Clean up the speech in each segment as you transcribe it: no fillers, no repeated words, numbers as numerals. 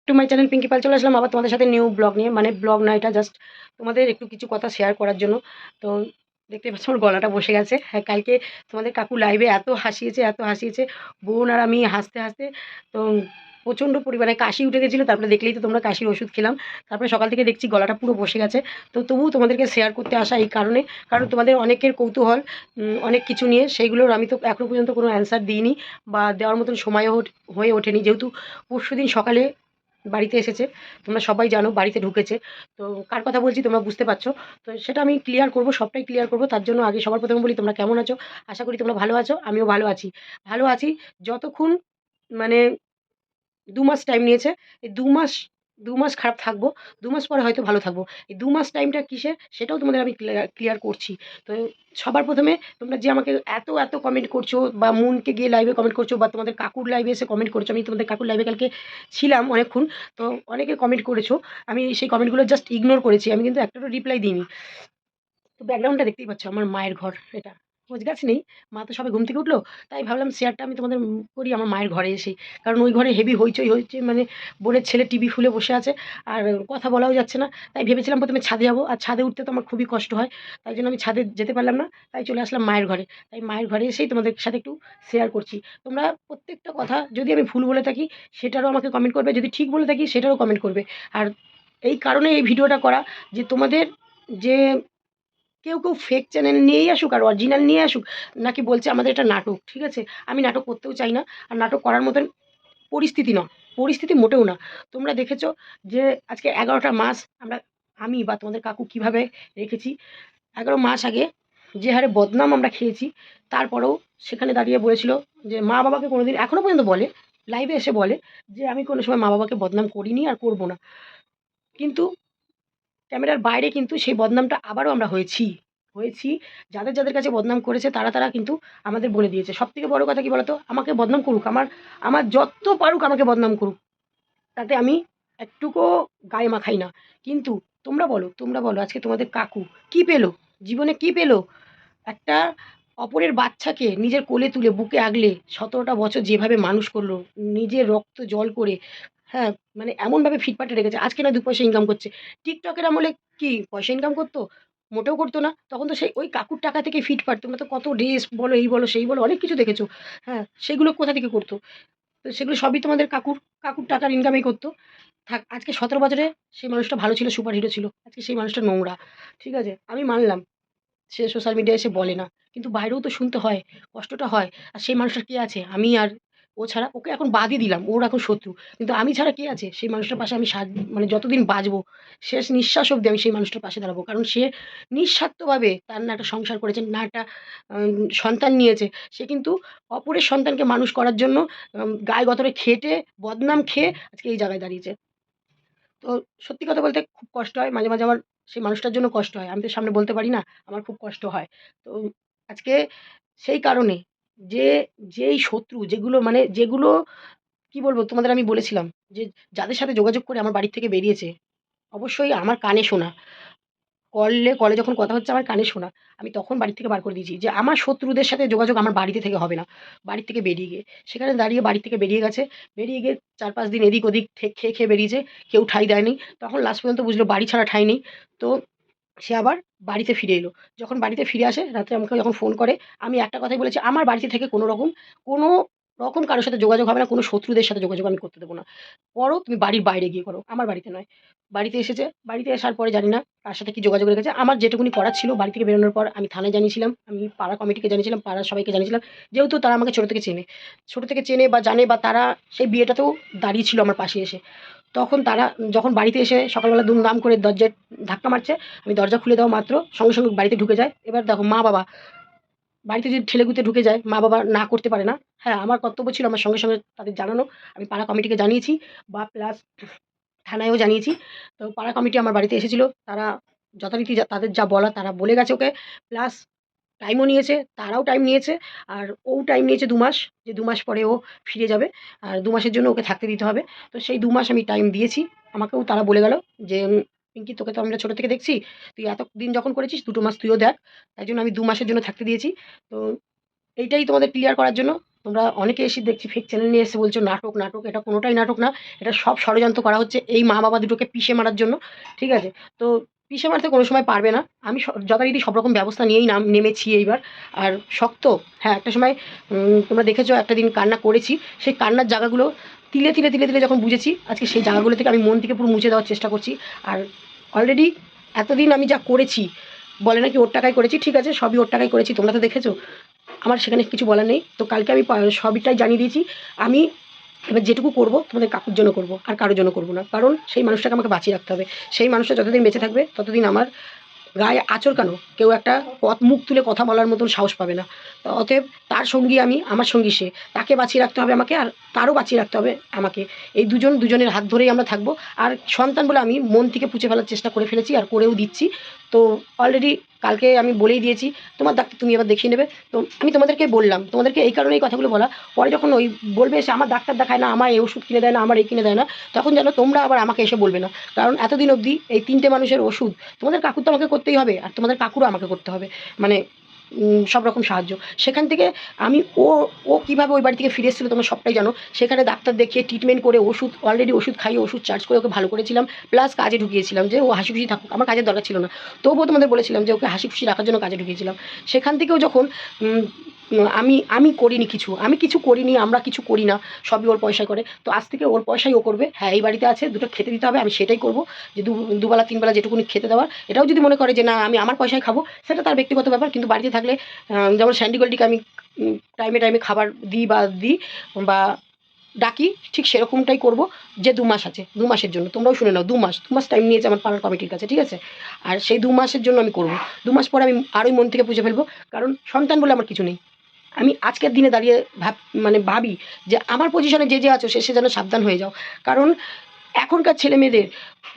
To my channel Pinki পাল চলে আসলাম আবার তোমাদের সাথে নিউ ব্লগ নিয়ে, মানে ব্লগ না, এটা জাস্ট তোমাদের একটু কিছু কথা শেয়ার করার জন্য। তো দেখতে পাচ্ছ আমার গলাটা বসে গেছে। হ্যাঁ, কালকে তোমাদের কাকু লাইভে এত হাসিয়েছে বোন আর আমি হাসতে হাসতে। তো প্রচণ্ড পরিমাণে কাশি উঠে গেছিলো, তারপরে দেখলেই তো তোমরা, কাশির ওষুধ খেলাম। তারপরে সকাল থেকে দেখছি গলাটা পুরো বসে গেছে। তো তবুও তোমাদেরকে শেয়ার করতে আসা এই কারণে, কারণ তোমাদের অনেকের কৌতূহল অনেক কিছু নিয়ে, সেইগুলোর আমি তো এখনও পর্যন্ত কোনো অ্যান্সার দিইনি বা দেওয়ার মতন সময়ও হয়ে ওঠেনি। যেহেতু পরশুদিন সকালে বাড়িতে এসেছে, তোমরা সবাই জানো, বাড়িতে ঢুকেছে। তো কার কথা বলছি তোমরা বুঝতে পারছো। তো সেটা আমি ক্লিয়ার করব, সবটাই ক্লিয়ার করব। তার জন্য আগে সবার প্রথমে বলি, তোমরা কেমন আছো? আশা করি তোমরা ভালো আছো, আমিও ভালো আছি। যতক্ষণ মানে ২ মাস টাইম নিয়েছে। এই ২ মাস খারাপ থাকবো। ২ মাস পরে হয়তো ভালো থাকবো। এই ২ মাস টাইমটা কিসের সেটাও তোমাদের আমি ক্লিয়ার করছি। তো সবার প্রথমে তোমরা যে আমাকে এত কমেন্ট করছো, বা মুনকে গিয়ে লাইভে কমেন্ট করছো, বা তোমাদের কাকুর লাইভে এসে কমেন্ট করছো। আমি তোমাদের কাকুর লাইভে কালকে ছিলাম অনেকক্ষণ। তো অনেকে কমেন্ট করেছো। আমি সেই কমেন্টগুলো জাস্ট ইগনোর করেছি। আমি কিন্তু একটারও রিপ্লাই দিইনি। তো ব্যাকগ্রাউন্ডটা দেখতেই পাচ্ছ, আমার মায়ের ঘর এটা। গোছগাছ নেই। মা তো সবে ঘুম থেকে উঠলো। তাই ভাবলাম শেয়ারটা আমি তোমাদের করি আমার মায়ের ঘরে এসেই। কারণ ওই ঘরে হেভি হইচই, মানে বোনের ছেলে টিভি খুলে বসে আছে। আর কথা বলাও যাচ্ছে না। তাই ভেবেছিলাম প্রথমে ছাদে যাবো। আর ছাদে উঠতে তো আমার খুবই কষ্ট হয়। তাই জন্য আমি ছাদে যেতে পারলাম না। তাই চলে আসলাম মায়ের ঘরে। তাই মায়ের ঘরে এসেই তোমাদের সাথে একটু শেয়ার করছি। তোমরা প্রত্যেকটা কথা যদি আমি ভুল বলে থাকি সেটারও আমাকে কমেন্ট করবে। যদি ঠিক বলে থাকি সেটারও কমেন্ট করবে। আর এই কারণে এই ভিডিওটা করা, যে তোমাদের যে কেউ ফেক চ্যানেল নিয়েই আসুক আর অরিজিনাল নিয়ে আসুক, নাকি বলছে আমাদের এটা নাটক, ঠিক আছে? আমি নাটক করতেও চাই না। আর নাটক করার মতন পরিস্থিতি না, পরিস্থিতি মোটেও না। তোমরা দেখেছো যে আজকে ১১টা মাস আমি বা তোমাদের কাকু কীভাবে রেখেছি। ১১ মাস আগে যে হারে বদনাম আমরা খেয়েছি, তারপরেও সেখানে দাঁড়িয়ে বলেছিল যে মা-বাবাকে কোনোদিন, এখনও পর্যন্ত বলে, লাইভে এসে বলে যে আমি কোনো সময় মা-বাবাকে বদনাম করিনি আর করব না। কিন্তু ক্যামেরার বাইরে কিন্তু সেই বদনামটা আবারও আমরা হয়েছি। যাদের কাছে বদনাম করেছে তারা কিন্তু আমাদের বলে দিয়েছে। সবথেকে বড় কথা কি বলো তো? আমাকে বদনাম করুক, আমার যত পারুক আমাকে বদনাম করুক। তাতে আমি একটুকুও গায়ে মাখাই না। কিন্তু তোমরা বলো আজকে তোমাদের কাকু কি পেল? জীবনে কি পেল? একটা অপরের বাচ্চাকে নিজের কোলে তুলে বুকে আগলে ১৭টা বছর যেভাবে মানুষ করলো, নিজের রক্ত জল করে, হ্যাঁ, মানে এমনভাবে ফিটফাটে রেখেছে। আজকে না ২ পয়সা ইনকাম করছে। টিকটকের আমলে কি পয়সা ইনকাম করতো? মোটেও করতো না। তখন তো সেই ওই কাকুর টাকা থেকেই ফিটফাট। তোমরা তো কত ড্রেস বলো, এই বলো, সেই বলো, অনেক কিছু দেখেছো। হ্যাঁ, সেগুলো কোথা থেকে করতো? তো সেগুলো সবই তোমাদের কাকুর টাকার ইনকামেই করতো। থাক, আজকে ১৭ বছরে সেই মানুষটা ভালো ছিল, সুপার হিরো ছিল। আজকে সেই মানুষটা নোংরা। ঠিক আছে? আমি মানলাম। সে সোশ্যাল মিডিয়ায় এসে বলে না। কিন্তু বাইরেও তো শুনতে হয়, কষ্টটা হয়। আর সেই মানুষটার কে আছে? আমি আর ও ছাড়া। ওকে এখন বাদই দিলাম, ওর এখন শত্রু। কিন্তু আমি ছাড়া কে আছে? সেই মানুষটার পাশে আমি মানে যতদিন বাঁচবো, শেষ নিঃশ্বাস অবধি আমি সেই মানুষটার পাশে দাঁড়াবো। কারণ সে নিঃস্বার্থভাবে, তার না একটা সংসার করেছে, না একটা সন্তান নিয়েছে। সে কিন্তু অপরের সন্তানকে মানুষ করার জন্য গায়ে গতরে খেটে, বদনাম খেয়ে আজকে এই জায়গায় দাঁড়িয়েছে। তো সত্যি কথা বলতে খুব কষ্ট হয়। মাঝে মাঝে আমার সেই মানুষটার জন্য কষ্ট হয়। আমি তো সামনে বলতে পারি না। আমার খুব কষ্ট হয়। তো আজকে সেই কারণে, যে যেই শত্রু যেগুলো, মানে যেগুলো কি বলবো তোমাদের, আমি বলেছিলাম যে যাদের সাথে যোগাযোগ করে আমার বাড়ি থেকে বেরিয়েছে, অবশ্যই আমার কানে শোনা। কলে যখন কথা হচ্ছে আমার কানে শোনা। আমি তখন বাড়ি থেকে বার করে দিয়েছি যে আমার শত্রুদের সাথে যোগাযোগ আমার বাড়িতে থেকে হবে না। বাড়ি থেকে বেরিয়ে গিয়ে। সেখানে দাঁড়িয়ে বাড়ি থেকে বেরিয়ে গেছে। বেরিয়ে গিয়ে ৪-৫ দিন এদিক ওদিক খেয়ে বেরিয়েছে। কেউ ঠাঁই দেয়নি। তখন লাস্ট পর্যন্ত বুঝলো বাড়ি ছাড়া ঠাঁই নেই। তো সে আবার বাড়িতে ফিরে এলো। যখন বাড়িতে ফিরে আসে, রাত্রে আমাকে যখন ফোন করে, আমি একটা কথাই বলেছি, "আমার বাড়িতে থেকে কোনো রকম কারো সাথে যোগাযোগ হবে না। কোনো শত্রুদের সাথে যোগাযোগ আমি করতে দেব না। করো তুমি বাড়ির বাইরে গিয়ে করো। আমার বাড়িতে নয়।" বাড়িতে এসেছে। বাড়িতে আসার পরে জানি না কার সাথে কি যোগাযোগ রেখেছে। আমার যেটুকুনি করার ছিল, বাড়ি থেকে বেরোনোর পর আমি থানায় জানিয়েছিলাম। আমি পাড়া কমিটিকে জানিয়েছিলাম, পাড়ার সবাইকে জানিয়েছিলাম। যেহেতু তারা আমাকে ছোট থেকে চেনে। ছোট থেকে চেনে বা জানে, বা তারা সেই বিয়েটাতেও দাঁড়িয়ে ছিল আমার পাশে এসে। তখন তারা যখন বাড়িতে এসে সকালবেলা দুমদাম করে দরজায় ধাক্কা মারছে, আমি দরজা খুলে দেওয়া মাত্র সঙ্গে বাড়িতে ঢুকে যায়। এবার দেখো, মা-বাবা বাড়িতে যদি ঠেলে-গুতে ঢুকে যায়, মা-বাবা না করতে পারে না। হ্যাঁ, আমার কর্তব্য ছিল আমার সঙ্গে তাদের জানানো। আমি পাড়া কমিটিকে জানিয়েছি, বা প্লাস থানায়ও জানিয়েছি। তো পাড়া কমিটি আমার বাড়িতে এসেছিল। তারা যথারীতি তাদের যা বলা তারা বলে গেছে ওকে। প্লাস টাইমও নিয়েছে, তারাও টাইম নিয়েছে। আর ও টাইম নিয়েছে ২ মাস, যে ২ মাস পরে ও ফিরে যাবে। আর ২ মাসের জন্য ওকে থাকতে দিতে হবে। তো সেই ২ মাস আমি টাইম দিয়েছি। আমাকেও তারা বলে গেল যে, "পিঙ্কি, তোকে তো আমরা ছোট থেকে দেখছি। তুই এতদিন যখন করেছিস ২ টো মাস তুইও দেখ।" তাই জন্য আমি ২ মাসের জন্য থাকতে দিয়েছি। তো এইটাই তোমাদের ক্লিয়ার করার জন্য। তোমরা অনেকে এসে দেখছি ফেক চ্যানেল নিয়ে এসে বলছো নাটক নাটক, এটা কোনোটাই নাটক না। এটা সব ষড়যন্ত্র করা হচ্ছে এই মা বাবা দুটোকে পিষে মারার জন্য, ঠিক আছে? তো পিষে মারতে কোনো সময় পারবে না। আমি যথারীতি সব রকম ব্যবস্থা নিয়েই নেমেছি এইবার। আর শক্ত, হ্যাঁ, একটা সময় তোমরা দেখেছো একটা দিন কান্না করেছি, সেই কান্নার জায়গাগুলো তিলে তিলে তিলে তিলে যখন বুঝেছি, আজকে সেই জায়গাগুলো থেকে আমি মন থেকে পুরো মুছে দেওয়ার চেষ্টা করছি। আর অলরেডি এতদিন আমি যা করেছি, বলে নাকি ওর টাকায় করেছি, ঠিক আছে, সবই ওর টাকায় করেছি, তোমরা তো দেখেছো, আমার সেখানে কিছু বলার নেই। তো কালকে আমি সবটাই জানিয়ে দিয়েছি। আমি এবার যেটুকু করবো তোমাদের কাকুর জন্য করবো, আর কারোর জন্য করবো না, কারণ সেই মানুষটাকে আমাকে বাঁচিয়ে রাখতে হবে। সেই মানুষটা যতদিন বেঁচে থাকবে ততদিন আমার গায়ে আঁচড় কেন, কেউ একটা মুখ তুলে কথা বলার মতন সাহস পাবে না। তো অতএব তার সঙ্গী আমি, আমার সঙ্গী সে, তাকে বাঁচিয়ে রাখতে হবে আমাকে, আর তারও বাঁচিয়ে রাখতে হবে আমাকে। এই দুজনের হাত ধরেই আমরা থাকবো। আর সন্তান বলে আমি মন থেকে পুঁছে ফেলার চেষ্টা করে ফেলেছি, আর করেও দিচ্ছি। তো অলরেডি কালকে আমি বলেই দিয়েছি, তোমার ডাক্তার তুমি এবার দেখিয়ে নেবে। তো আমি তোমাদেরকে বললাম, তোমাদেরকে এই কারণে এই কথাগুলো বলা। পরে যখন ওই বলবে এসে আমার ডাক্তার দেখায় না, আমার এই ওষুধ কিনে দেয় না, আমার এই কিনে দেয় না, তখন যেন তোমরা আবার আমাকে এসে বলবে না। কারণ এতদিন অবধি এই 3টে মানুষের ওষুধ তোমাদের কাকুর তো আমাকে করতেই হবে, আর তোমাদের কাকুরও আমাকে করতে হবে, মানে সব রকম সাহায্য। সেখান থেকে আমি ও কীভাবে ওই বাড়ি থেকে ফিরে এসেছিলো তোমরা সবটাই জানো। সেখানে ডাক্তার দেখিয়ে ট্রিটমেন্ট করে অলরেডি ওষুধ খাইয়ে ওষুধ চার্জ করে ওকে ভালো করেছিলাম, প্লাস কাজে ঢুকিয়েছিলাম যে ও হাসি খুশি থাকুক। আমার কাজের দরকার ছিল না, তবুও তোমাদের বলেছিলাম যে ওকে হাসি খুশি রাখার জন্য কাজে ঢুকিয়েছিলাম। সেখান থেকেও যখন আমি করিনি কিছু, আমি কিছু করিনি, আমরা কিছু করি না, সবই ওর পয়সায় করে। তো আজ থেকে ওর পয়সাই ও করবে। হ্যাঁ, এই বাড়িতে আছে, দুটো খেতে দিতে হবে, আমি সেটাই করবো। যে দুবেলা তিনবেলা যেটুকুনি খেতে দেওয়ার, এটাও যদি মনে করে যে না আমি আমার পয়সায় খাবো, সেটা তার ব্যক্তিগত ব্যাপার। কিন্তু বাড়িতে থাকলে যেমন স্যান্ডি গোল্ডিকে আমি টাইমে টাইমে খাবার দিই বা ডাকি, ঠিক সেরকমটাই করব। যে 2 মাস আছে, 2 মাসের জন্য তোমরাও শুনে নাও, 2 মাস টাইম নিয়েছে আমার পাড়ার কমিটির কাছে, ঠিক আছে? আর সেই 2 মাসের জন্য আমি করব। 2 মাস পরে আমি আরোই মন থেকে পুষে ফেলবো। কারণ সন্তান বলে আমার কিছু নেই। আমি আজকের দিনে দাঁড়িয়ে ভাবি যে আমার পজিশনে যে আছো সে যেন সাবধান হয়ে যাও। কারণ এখনকার ছেলে মেয়েদের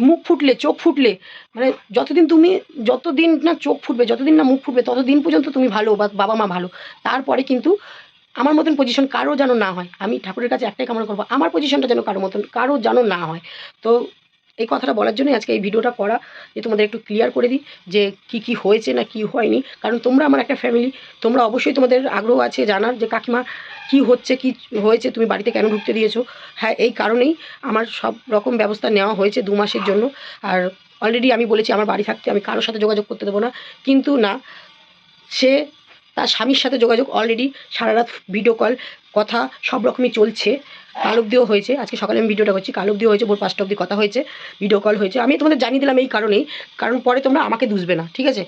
মুখ ফুটলে, চোখ ফুটলে, মানে যতদিন না চোখ ফুটবে, যতদিন না মুখ ফুটবে, ততদিন পর্যন্ত তুমি ভালো বা বাবা মা ভালো। তারপরে কিন্তু আমার মতন পজিশন কারো যেন না হয়। আমি ঠাকুরের কাছে একটাই কামনা করবো, আমার পজিশনটা যেন কারো যেন না হয়। তো এই কথাটা বলার জন্যই আজকে এই ভিডিওটা করা, যে তোমাদের একটু ক্লিয়ার করে দিই যে কী হয়েছে না কি হয়নি। কারণ তোমরা আমার একটা ফ্যামিলি, তোমরা অবশ্যই তোমাদের আগ্রহ আছে জানার যে কাকিমা কী হচ্ছে, কী হয়েছে, তুমি বাড়িতে কেন ঢুকতে দিয়েছো। হ্যাঁ, এই কারণেই আমার সব রকম ব্যবস্থা নেওয়া হয়েছে 2 মাসের জন্য। আর অলরেডি আমি বলেছি আমার বাড়ি থাকতে আমি কারোর সাথে যোগাযোগ করতে দেবো না। কিন্তু না, সে তার স্বামীর সাথে যোগাযোগ অলরেডি সারা রাত ভিডিও কল, কথা সব রকমই চলছে। কাল অবধিও হয়েছে, আজকে সকালে আমি ভিডিওটা করছি, কাল অবধিও হয়েছে, ভোর 5টা অবধি কথা হয়েছে, ভিডিও কল হয়েছে। আমি তোমাদের জানিয়ে দিলাম এই কারণেই, কারণ পরে তোমরা আমাকে দুষবে না, ঠিক আছে?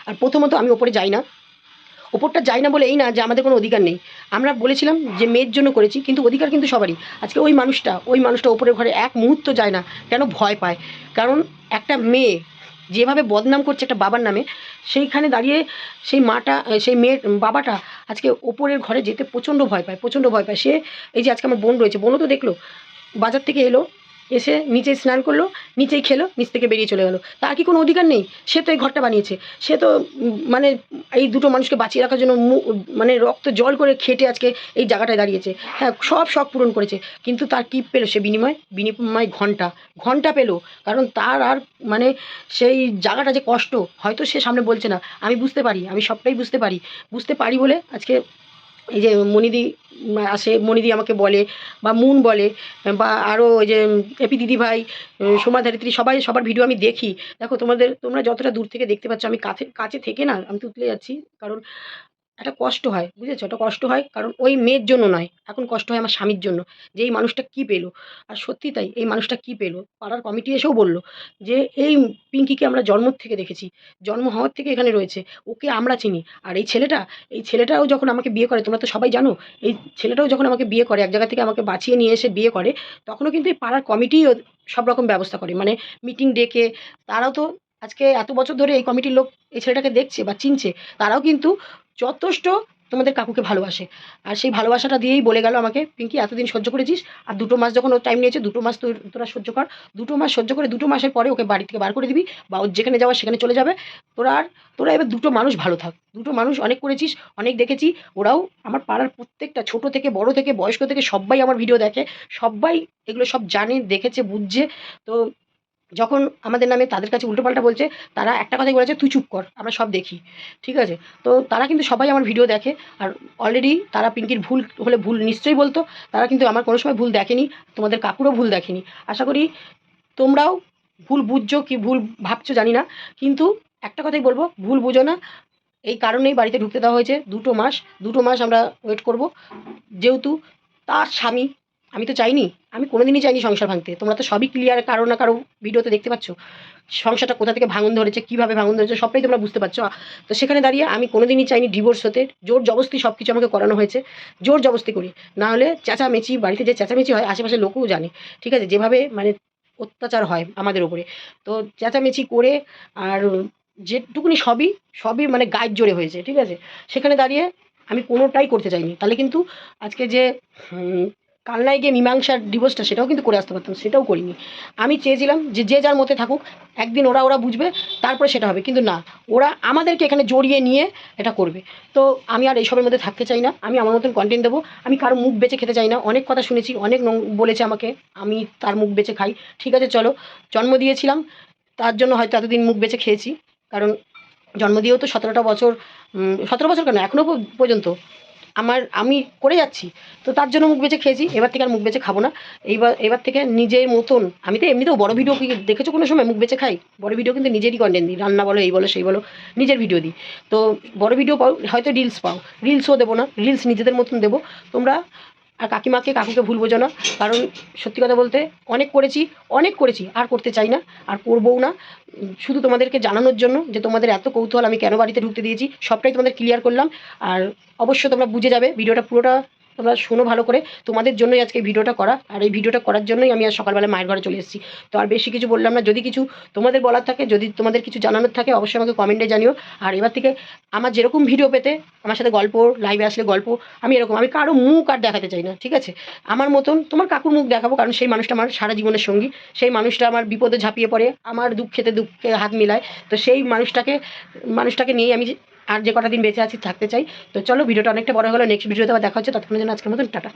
আর প্রথমত আমি ওপরে যাই না, ওপরটা যাই না বলে এই না যে আমাদের কোনো অধিকার নেই। আমরা বলেছিলাম যে মেয়ের জন্য করেছি, কিন্তু অধিকার কিন্তু সবারই। আজকে ওই মানুষটা ওপরের ঘরে এক মুহূর্ত যায় না, কেন ভয় পায়? কারণ একটা মেয়ে যেভাবে বদনাম করছে একটা বাবার নামে, সেইখানে দাঁড়িয়ে সেই মেয়ের বাবাটা আজকে ওপরের ঘরে যেতে প্রচণ্ড ভয় পায়। সে এই যে আজকে আমার বোন রয়েছে, বোনও তো দেখলো, বাজার থেকে এলো, এসে নিচেই স্নান করলো, নিচেই খেলো, নিচ থেকে বেরিয়ে চলে গেল। তার কি কোনো অধিকার নেই? সে তো এই ঘরটা বানিয়েছে, সে তো মানে এই দুটো মানুষকে বাঁচিয়ে রাখার জন্য মানে রক্ত জল করে খেটে আজকে এই জায়গাটায় দাঁড়িয়েছে। হ্যাঁ, সব শখ পূরণ করেছে, কিন্তু তার কী পেলো সে বিনিময় ঘন্টা পেলো। কারণ তার আর মানে সেই জায়গাটা যে কষ্ট, হয়তো সে সামনে বলছে না, আমি বুঝতে পারি, আমি সবটাই বুঝতে পারি বলে আজকে এই যে মনিদি আসে, মনিদি আমাকে বলে বা মুন বলে, বা আরও ওই যে এপি দিদিভাই, সোমা ধারিত্রী, সবার ভিডিও আমি দেখি। দেখো তোমরা যতটা দূর থেকে দেখতে পাচ্ছ, আমি কাছে থেকে না আমি তুতলে যাচ্ছি। কারণ একটা কষ্ট হয়, বুঝেছো? একটা কষ্ট হয়, কারণ ওই মেয়ের জন্য নয়, এখন কষ্ট হয় আমার স্বামীর জন্য, যে এই মানুষটা কী পেলো। আর সত্যি তাই, এই মানুষটা কী পেলো, পাড়ার কমিটি এসেও বলল যে এই পিঙ্কিকে আমরা জন্ম থেকে দেখেছি, জন্ম হওয়ার থেকে এখানে রয়েছে, ওকে আমরা চিনি। আর এই ছেলেটাও যখন আমাকে বিয়ে করে, তোমরা তো সবাই জানো, এই ছেলেটাও যখন আমাকে বিয়ে করে, এক জায়গা থেকে আমাকে বাঁচিয়ে নিয়ে এসে বিয়ে করে, তখনও কিন্তু এই পাড়ার কমিটিই সব রকম ব্যবস্থা করে, মানে মিটিং ডেকে। তারাও তো আজকে এত বছর ধরে এই কমিটির লোক এই ছেলেটাকে দেখছে বা চিনছে, তারাও কিন্তু যথেষ্ট তোমাদের কাকুকে ভালোবাসে। আর সেই ভালোবাসাটা দিয়েই বলে গেল আমাকে, পিঙ্কি এতদিন সহ্য করেছিস, আর 2 মাস যখন ওর টাইম নিয়েছে, 2 মাস তোরা সহ্য কর। 2 মাস সহ্য করে 2 মাসের পরে ওকে বাড়ি থেকে বার করে দিবি, বা ওর যেখানে যাওয়ার সেখানে চলে যাবে। তোরা এবার 2টো মানুষ ভালো থাক। 2টো মানুষ অনেক করেছিস, অনেক দেখেছি। ওরাও আমার পাড়ার প্রত্যেকটা, ছোট থেকে বড় থেকে বয়স্ক থেকে সব্বাই আমার ভিডিও দেখে, সব্বাই এগুলো সব জানে, দেখেছে, বুঝছে। তো যখন আমাদের নামে তাদের কাছে উল্টোপাল্টা বলছে, তারা একটা কথাই বলেছে, তুই চুপ কর, আমরা সব দেখি। ঠিক আছে? তো তারা কিন্তু সবাই আমার ভিডিও দেখে। আর অলরেডি তারা পিঙ্কির ভুল হলে ভুল নিশ্চয়ই বলতো। তারা কিন্তু আমার কোনো সময় ভুল দেখেনি, তোমাদের কাকুরও ভুল দেখেনি। আশা করি তোমরাও ভুল বুঝছো কি ভুল ভাবছো জানি না, কিন্তু একটা কথাই বলবো, ভুল বুঝো না। এই কারণেই বাড়িতে ঢুকতে দেওয়া হয়েছে 2টো মাস। 2টো মাস আমরা ওয়েট করব। যেহেতু তার স্বামী, আমি তো চাইনি, আমি কোনোদিনই চাইনি সংসার ভাঙতে। তোমরা তো সবই ক্লিয়ার, কারো না কারো ভিডিওতে দেখতে পাচ্ছ সংসারটা কোথা থেকে ভাঙন ধরেছে, কীভাবে ভাঙন ধরেছে, সবটাই তোমরা বুঝতে পারছো। তো সেখানে দাঁড়িয়ে আমি কোনোদিনই চাইনি ডিভোর্স হতে। জোর জবস্তি সব কিছু আমাকে করানো হয়েছে, জোর জবস্তি করি। নাহলে চেঁচামেচি, বাড়িতে যে চেঁচামেচি হয় আশেপাশের লোকও জানে। ঠিক আছে? যেভাবে মানে অত্যাচার হয় আমাদের ওপরে, তো চেঁচামেচি করে আর যেটুকুনি সবই সবই মানে গায়ের জোরে হয়েছে। ঠিক আছে? সেখানে দাঁড়িয়ে আমি কোনোটাই করতে চাইনি। তাহলে কিন্তু আজকে যে হুম, কালনায় গিয়ে মীমাংসার ডিভোর্সটা সেটাও কিন্তু করে আসতে পারতাম, সেটাও করিনি। আমি চেয়েছিলাম যে যে যার মতে থাকুক, একদিন ওরা ওরা বুঝবে, তারপরে সেটা হবে। কিন্তু না, ওরা আমাদেরকে এখানে জড়িয়ে নিয়ে এটা করবে। তো আমি আর এইসবের মধ্যে থাকতে চাই না। আমি আমার মতন কন্টেন্ট দেবো। আমি কারো মুখ বেঁচে খেতে চাই না। অনেক কথা শুনেছি, অনেক বলেছে আমাকে, আমি তার মুখ বেঁচে খাই। ঠিক আছে, চলো, জন্ম দিয়েছিলাম তার জন্য হয়তো এতদিন মুখ বেঁচে খেয়েছি। কারণ জন্ম দিয়েও তো 17টা বছর, 17 বছর কেন, এখনও পর্যন্ত আমি করে যাচ্ছি। তো তার জন্য মুখ বেঁচে খেয়েছি, এবার থেকে আর মুখ বেঁচে খাবো না। এবার থেকে নিজের মতন, আমি তো এমনিতেও বড় ভিডিও কি দেখেছো কোনো সময় মুখ বেঁচে খাই? বড় ভিডিও কিন্তু নিজেরই কন্টেন্ট দিই, রান্না বলো, এই বলো, সেই বলো, নিজের ভিডিও দিই। তো বড় ভিডিও পাও, হয়তো রিলস পাও, রিলসও দেবো না, রিলস নিজেদের মতন দেবো। তোমরা আর কাকুকে ভুল বোঝো না। কারণ সত্যি কথা বলতে অনেক করেছি, আর করতে চাই না, আর করবও না। শুধু তোমাদেরকে জানানোর জন্য যে তোমাদের এত কৌতূহল আমি কেন বাড়িতে ঢুকতে দিয়েছি, সবটাই তোমাদের ক্লিয়ার করলাম। আর অবশ্যই তোমরা বুঝে যাবে, ভিডিওটা পুরোটা তোমরা শোনো ভালো করে। তোমাদের জন্যই আজকে এই ভিডিওটা করা, আর এই ভিডিওটা করার জন্যই আমি আজ সকালবেলা মায়ের ঘরে চলে এসেছি। তো আর বেশি কিছু বললাম না। যদি কিছু তোমাদের বলার থাকে, যদি তোমাদের কিছু জানানোর থাকে, অবশ্যই আমাকে কমেন্টে জানিও। আর এবার থেকে আমার যেরকম ভিডিও পেতে, আমার সাথে গল্প, লাইভে আসলে গল্প, আমি কারো মুখ আর দেখাতে চাই না। ঠিক আছে? আমার মতন তোমার কাকুর মুখ দেখাবো, কারণ সেই মানুষটা আমার সারা জীবনের সঙ্গী। সেই মানুষটা আমার বিপদে ঝাঁপিয়ে পড়ে, আমার দুঃখে হাত মিলায়। তো সেই মানুষটাকে নিয়েই আমি আর যে কটা দিন বেঁচে আছি থাকতে চাই। তো চলো, ভিডিওটা অনেকটা বড় হলো, নেক্সট ভিডিওতে আবার দেখা হচ্ছে। ততক্ষণের জন্য আজকের মতন টাটা।